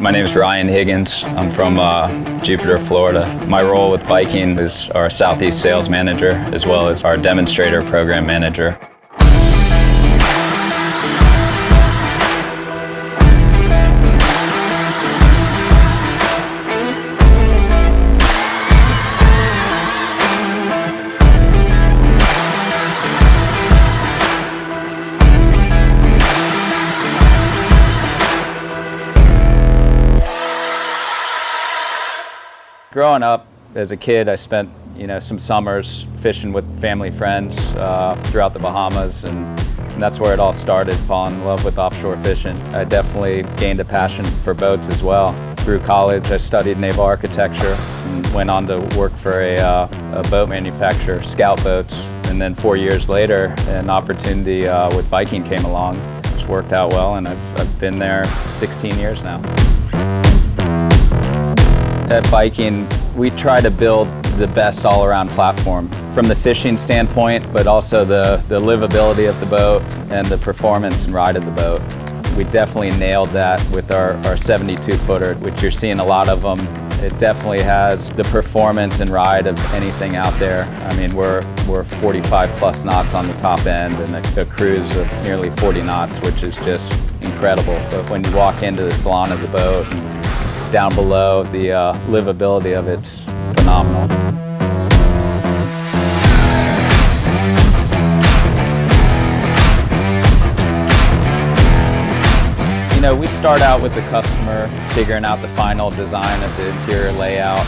My name is Ryan Higgins. I'm from Jupiter, Florida. My role with Viking is our Southeast sales manager as well as our demonstrator program manager. Growing up as a kid, I spent some summers fishing with family friends throughout the Bahamas, and that's where it all started, falling in love with offshore fishing. I definitely gained a passion for boats as well. Through college, I studied naval architecture and went on to work for a boat manufacturer, Scout Boats. And then 4 years later, an opportunity with Viking came along, which worked out well, and I've been there 16 years now. At Viking, we try to build the best all-around platform from the fishing standpoint, but also the livability of the boat and the performance and ride of the boat. We definitely nailed that with our 72-footer, which you're seeing a lot of them. It definitely has the performance and ride of anything out there. I mean, we're 45 plus knots on the top end and a cruise of nearly 40 knots, which is just incredible. But when you walk into the salon of the boat, down below, the livability of it's phenomenal. We start out with the customer, figuring out the final design of the interior layout,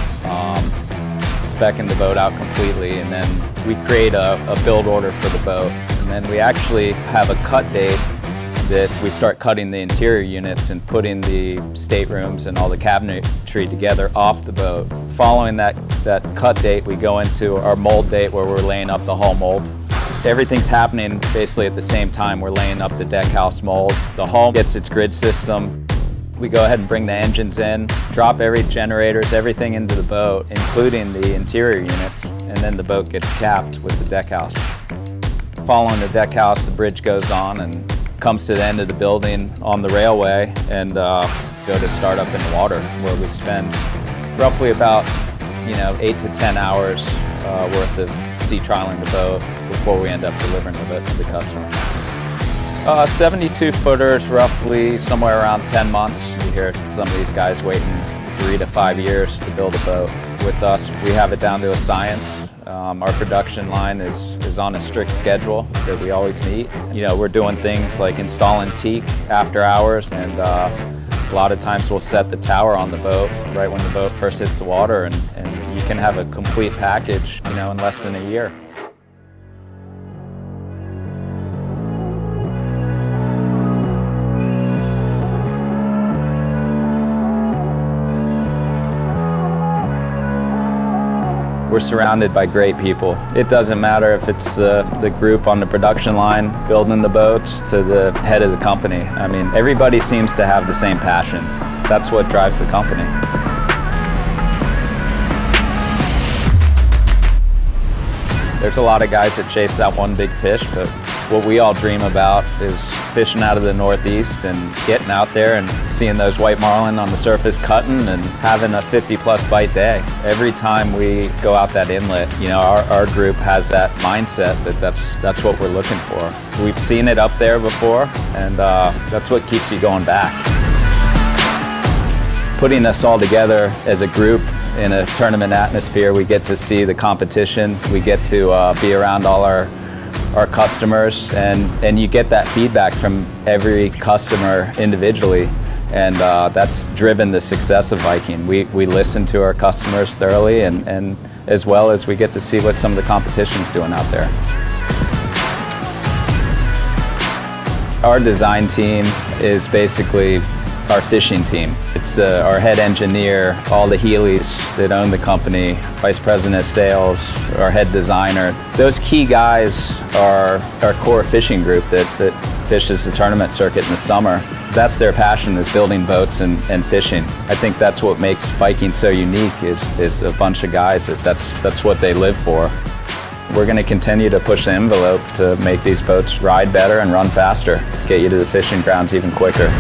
speccing the boat out completely, and then we create a build order for the boat. And then we actually have a cut date that we start cutting the interior units and putting the staterooms and all the cabinetry together off the boat. Following that cut date, we go into our mold date where we're laying up the hull mold. Everything's happening basically at the same time. We're laying up the deck house mold. The hull gets its grid system. We go ahead and bring the engines in, drop generators, everything into the boat, including the interior units, and then the boat gets capped with the deck house. Following the deck house, the bridge goes on and comes to the end of the building on the railway and go to start up in the water, where we spend roughly about 8 to 10 hours worth of sea trialing the boat before we end up delivering the boat to the customer. 72-footer is roughly somewhere around 10 months. You hear some of these guys waiting 3 to 5 years to build a boat. With us, we have it down to a science. Our production line is on a strict schedule that we always meet. We're doing things like installing teak after hours, and a lot of times we'll set the tower on the boat right when the boat first hits the water, and you can have a complete package in less than a year. We're surrounded by great people. It doesn't matter if it's the group on the production line building the boats to the head of the company. I mean, everybody seems to have the same passion. That's what drives the company. There's a lot of guys that chase that one big fish, but what we all dream about is fishing out of the Northeast and getting out there and seeing those white marlin on the surface cutting and having a 50-plus bite day. Every time we go out that inlet, our group has that mindset that that's what we're looking for. We've seen it up there before, and that's what keeps you going back. Putting us all together as a group in a tournament atmosphere, we get to see the competition, we get to be around all our customers, and you get that feedback from every customer individually, and that's driven the success of Viking. We listen to our customers thoroughly, and as well as we get to see what some of the competition's doing out there. Our design team is basically our fishing team. It's our head engineer, all the Heelys that own the company, vice president of sales, our head designer. Those key guys are our core fishing group that fishes the tournament circuit in the summer. That's their passion, is building boats and fishing. I think that's what makes Viking so unique, is a bunch of guys that's what they live for. We're going to continue to push the envelope to make these boats ride better and run faster, get you to the fishing grounds even quicker.